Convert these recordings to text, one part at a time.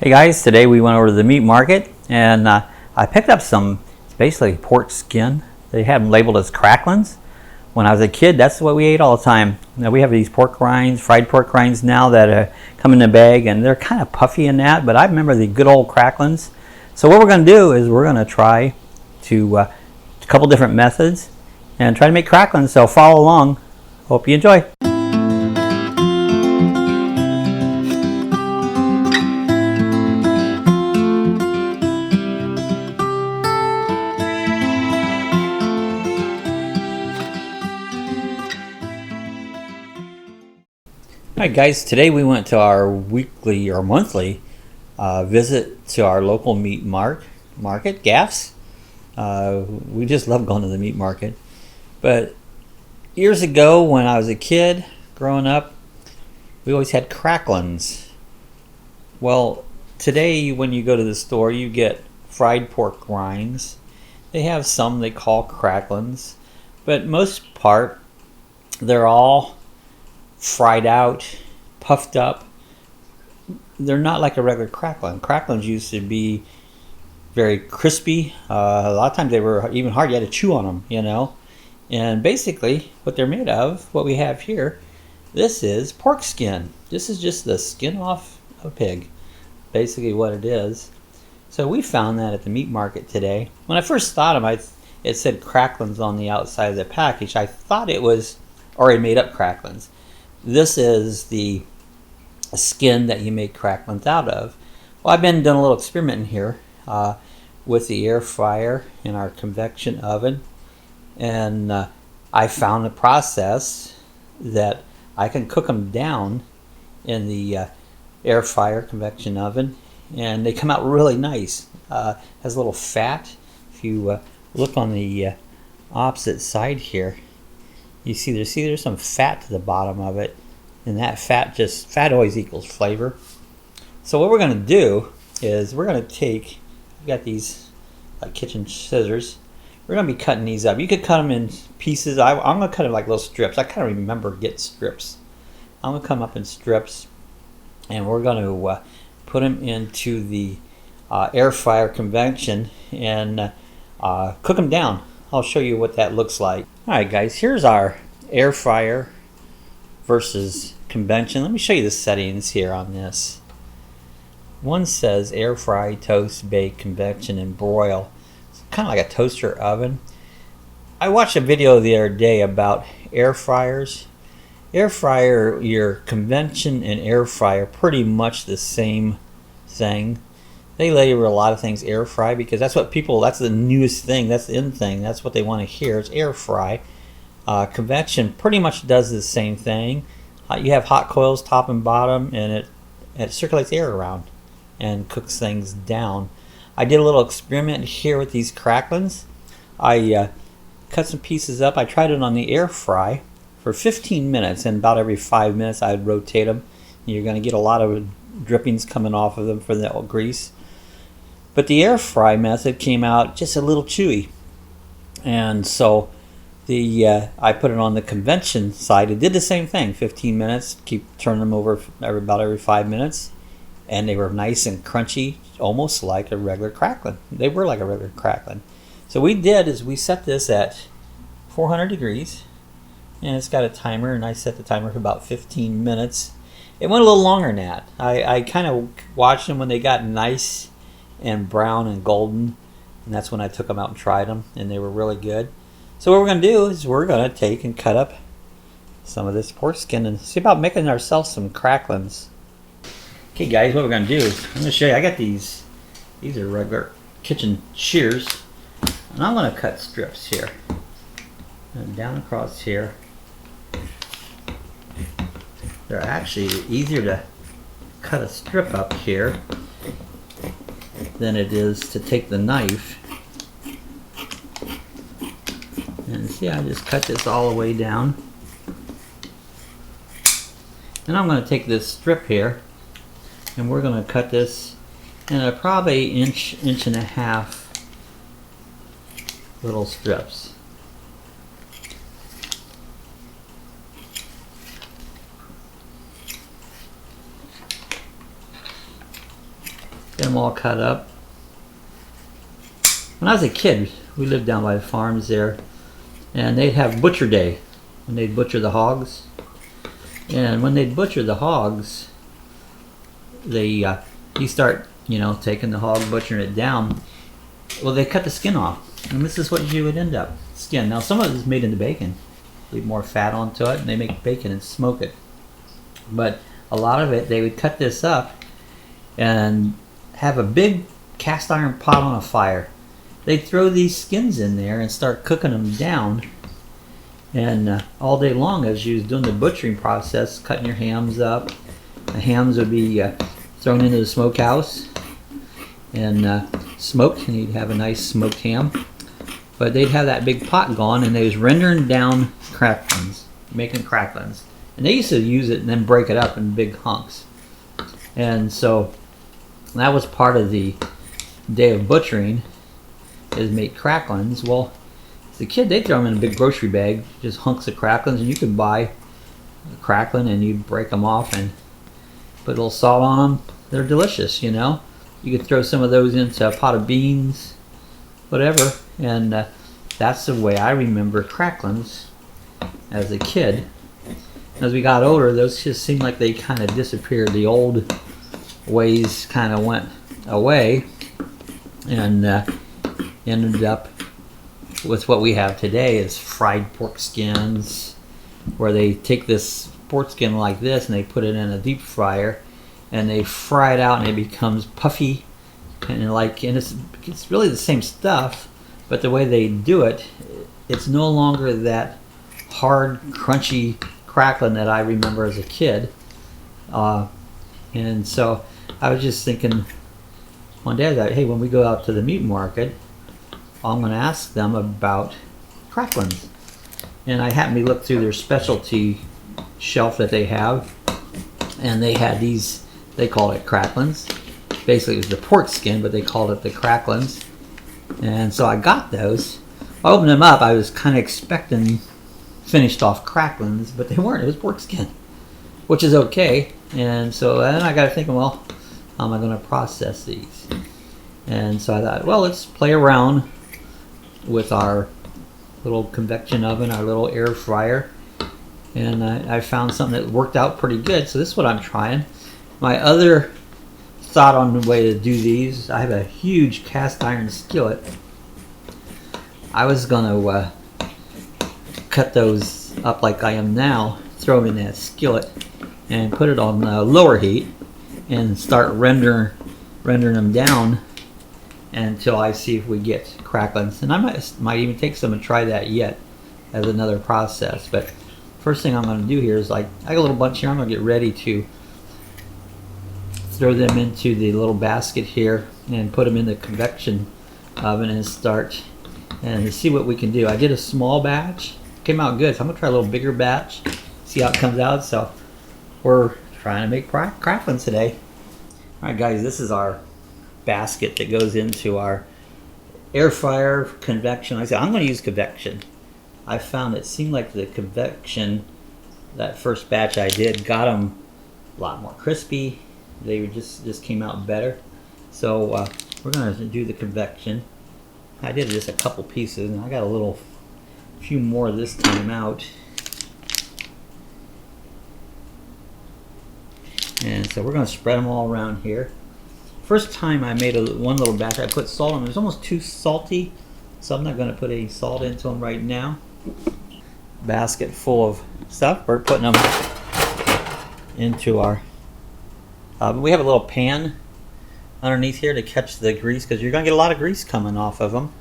Hey guys, today we went over to the meat market and I picked up some, it's basically pork skin. They have them labeled as cracklins. When I was a kid, that's what we ate all the time. Now we have these pork rinds, fried pork rinds now that come in a bag, and they're kind of puffy in that, but I remember the good old cracklins. So what we're going to do is we're going to try a couple different methods and try to make cracklins, so follow along. Hope you enjoy. Alright guys, today we went to our weekly or monthly visit to our local meat market, Gaff's. We just love going to the meat market. But years ago when I was a kid growing up, we always had cracklins. Well, today when you go to the store you get fried pork rinds. They have some they call cracklins, but most part they're all fried out, puffed up. They're not like a regular cracklin. Cracklins used to be very crispy. A lot of times they were even hard. You had to chew on them, you know. And basically what they're made of, what we have here, this is pork skin. This is just the skin off a pig, basically what it is. So we found that at the meat market today. When I first thought of it, it said cracklins on the outside of the package. I thought it was already made up cracklins. This is the skin that you make cracklins out of. Well, I've been doing a little experiment here with the air fryer in our convection oven, and I found a process that I can cook them down in the air fryer convection oven, and they come out really nice. Has a little fat. If you look on the opposite side here, you see there's some fat to the bottom of it, and that fat always equals flavor. So what we're going to do is we're going to take, I've got these like kitchen scissors. We're going to be cutting these up. You could cut them in pieces. I'm going to cut them like little strips. I kind of remember get strips. I'm going to come up in strips, and we're going to put them into the air fryer convection and cook them down. I'll show you what that looks like. Alright guys, here's our air fryer versus convection. Let me show you the settings here on this. One says air fry, toast, bake, convection, and broil. It's kind of like a toaster oven. I watched a video the other day about air fryers. Air fryer, your convection and air fryer, pretty much the same thing. They label a lot of things air fry because that's what people, that's the newest thing, that's the in thing, that's what they want to hear, is air fry. Convection pretty much does the same thing. You have hot coils top and bottom, and it circulates air around and cooks things down. I did a little experiment here with these cracklins. I cut some pieces up. I tried it on the air fry for 15 minutes, and about every 5 minutes I would rotate them. You're going to get a lot of drippings coming off of them for the grease. But the air fry method came out just a little chewy, and so I put it on the convection side. It did the same thing, 15 minutes, keep turning them over about every 5 minutes, and they were nice and crunchy, almost like a regular cracklin. They were like a regular cracklin. So what we did is we set this at 400 degrees, and it's got a timer, and I set the timer for about 15 minutes. It went a little longer than that. I kind of watched them when they got nice and brown and golden, and that's when I took them out and tried them, and they were really good. So what we're going to do is we're going to take and cut up some of this pork skin and see about making ourselves some cracklins. Okay guys, what we're going to do is I'm going to show you. I got these are regular kitchen shears, and I'm going to cut strips here and down across here. They're actually easier to cut a strip up here than it is to take the knife. And see, I just cut this all the way down. And I'm going to take this strip here, and we're going to cut this in probably inch and a half little strips. Get them all cut up. When I was a kid, we lived down by the farms there, and they'd have butcher day when they'd butcher the hogs. And when they'd butcher the hogs, they you start, you know, taking the hog, butchering it down. Well, they cut the skin off, and this is what you would end up: skin. Now, some of it is made into bacon. Leave more fat onto it, and they make bacon and smoke it. But a lot of it, they would cut this up and have a big cast iron pot on a fire. They'd throw these skins in there and start cooking them down. And all day long, as you was doing the butchering process, cutting your hams up, the hams would be thrown into the smokehouse and smoked, and you'd have a nice smoked ham. But they'd have that big pot going, and they was rendering down cracklins, making cracklins. And they used to use it and then break it up in big hunks. And so that was part of the day of butchering, is make cracklins. Well, as a kid, they'd throw them in a big grocery bag, just hunks of cracklins, and you could buy a cracklin and you'd break them off and put a little salt on them. They're delicious, you know. You could throw some of those into a pot of beans, whatever, and that's the way I remember cracklins as a kid. As we got older, those just seemed like they kind of disappeared. The old ways kind of went away, and ended up with what we have today is fried pork skins, where they take this pork skin like this and they put it in a deep fryer and they fry it out, and it becomes puffy, and it's really the same stuff, but the way they do it, it's no longer that hard, crunchy cracklin that I remember as a kid. And so I was just thinking one day that, hey, when we go out to the meat market, I'm going to ask them about cracklins. And I happened to look through their specialty shelf that they have, and they had these, they called it cracklins. Basically, it was the pork skin, but they called it the cracklins. And so I got those. I opened them up. I was kind of expecting finished off cracklins, but they weren't. It was pork skin, which is okay. And so then I got to thinking, well, how am I going to process these? And so I thought, well, let's play around with our little convection oven, our little air fryer. And I found something that worked out pretty good. So this is what I'm trying. My other thought on the way to do these, I have a huge cast iron skillet. I was going to cut those up like I am now, throw them in that skillet and put it on lower heat and start rendering them down until I see if we get cracklins. And I might even take some and try that yet as another process. But first thing I'm going to do here is, like, I got a little bunch here. I'm going to get ready to throw them into the little basket here and put them in the convection oven and start and see what we can do. I did a small batch, came out good, so I'm gonna try a little bigger batch, see how it comes out. So we're trying to make cracklins today. Alright guys, this is our basket that goes into our air fryer convection. Like I said, I'm going to use convection. I found it seemed like the convection, that first batch I did, got them a lot more crispy. They just came out better. So we're going to do the convection. I did just a couple pieces, and I got a few more this time out. And so we're going to spread them all around here. First time I made one little batch, I put salt on them. It was almost too salty, so I'm not going to put any salt into them right now. Basket full of stuff. We're putting them into our... we have a little pan underneath here to catch the grease, because you're going to get a lot of grease coming off of them.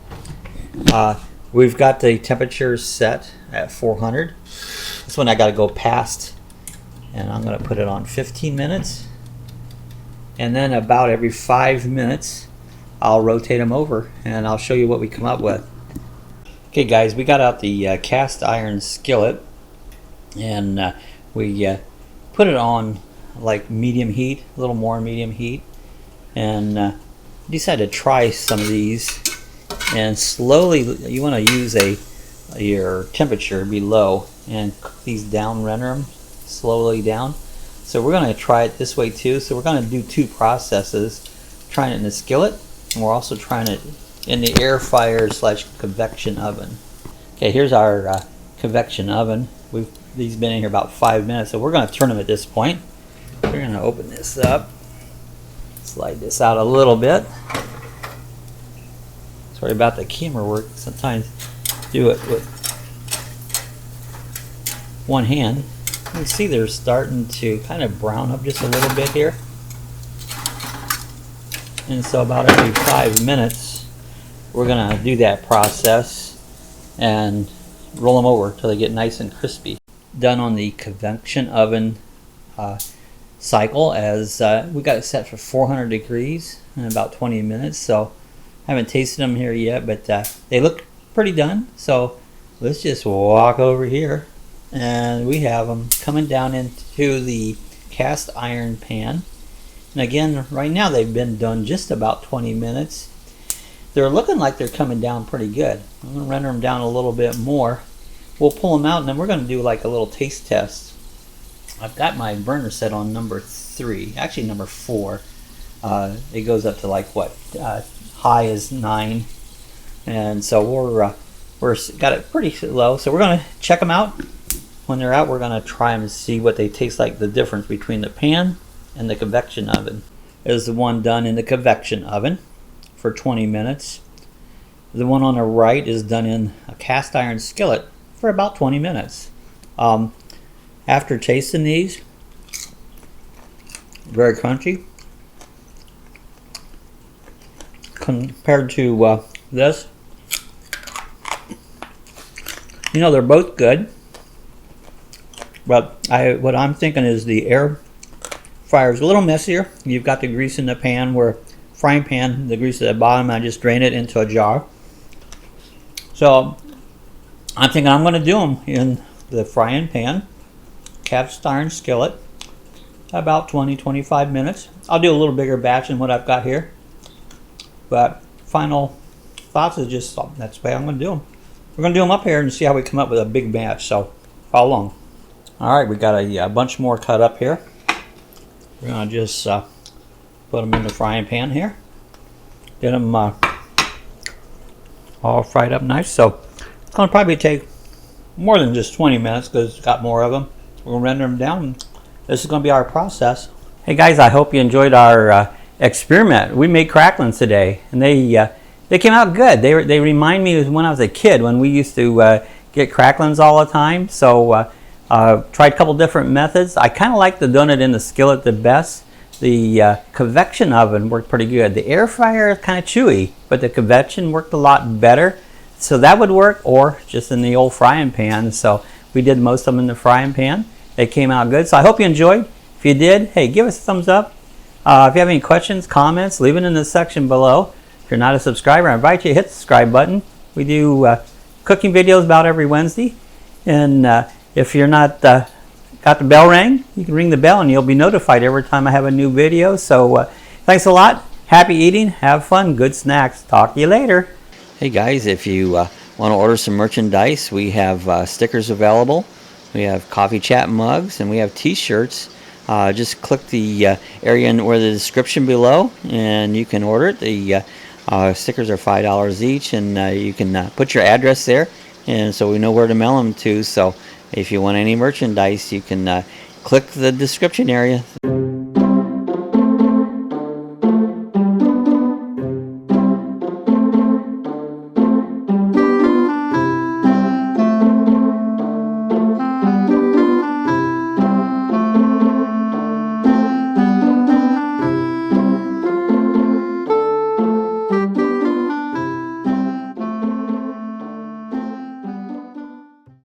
We've got the temperature set at 400. This one I got to go past, and I'm going to put it on 15 minutes. And then about every 5 minutes, I'll rotate them over, and I'll show you what we come up with. Okay guys, we got out the cast iron skillet, and we put it on like medium heat, a little more medium heat, and decided to try some of these. And slowly, you want to use your temperature be low and cook these down, render them slowly down. So we're going to try it this way too. So we're going to do two processes. trying it in the skillet, and we're also trying it in the air fryer slash convection oven. Okay, here's our convection oven. These been in here about 5 minutes, so we're going to turn them at this point. We're going to open this up, slide this out a little bit. Sorry about the camera work. Sometimes do it with one hand. You can see they're starting to kind of brown up just a little bit here. And so about every 5 minutes, we're going to do that process and roll them over until they get nice and crispy. Done on the convection oven cycle, as we got it set for 400 degrees in about 20 minutes. So I haven't tasted them here yet, but they look pretty done. So let's just walk over here, and we have them coming down into the cast iron pan. And again, right now they've been done just about 20 minutes. They're looking like they're coming down pretty good. I'm going to render them down a little bit more. We'll pull them out, and then we're going to do like a little taste test. I've got my burner set on number 3, actually number 4. It goes up to like what, high is 9, and so we're got it pretty low. So we're going to check them out. When they're out, we're going to try them and see what they taste like, the difference between the pan and the convection oven. Is the one done in the convection oven for 20 minutes. The one on the right is done in a cast iron skillet for about 20 minutes. After tasting these, very crunchy compared to this. You know, they're both good, but what I'm thinking is the air fryer is a little messier. You've got the grease in the pan, where frying pan, the grease at the bottom, I just drain it into a jar. So I'm thinking I'm going to do them in the frying pan, cast iron skillet, about 20-25 minutes. I'll do a little bigger batch than what I've got here, but final thoughts is just that's the way I'm going to do them. We're going to do them up here and see how we come up with a big batch, so follow along. Alright, we got a bunch more cut up here. We're going to just put them in the frying pan here. Get them all fried up nice. So it's going to probably take more than just 20 minutes because it's got more of them. We'll render them down. This is going to be our process. Hey guys, I hope you enjoyed our experiment. We made cracklins today, and they came out good. They remind me of when I was a kid, when we used to get cracklins all the time. So tried a couple different methods. I kind of like the doing it in the skillet the best. The convection oven worked pretty good. The air fryer is kind of chewy, but the convection worked a lot better. So that would work, or just in the old frying pan. So we did most of them in the frying pan. They came out good. So I hope you enjoyed. If you did, hey, give us a thumbs up. If you have any questions, comments, leave it in the section below. If you're not a subscriber, I invite you to hit the subscribe button. We do cooking videos about every Wednesday. And if you're not got the bell rang, you can ring the bell and you'll be notified every time I have a new video. So thanks a lot. Happy eating. Have fun. Good snacks. Talk to you later. Hey guys, if you want to order some merchandise, we have stickers available. We have coffee chat mugs, and we have t-shirts. Just click the area where the description below, and you can order it. The stickers are $5 each, and you can put your address there, and so we know where to mail them to. So if you want any merchandise, you can click the description area.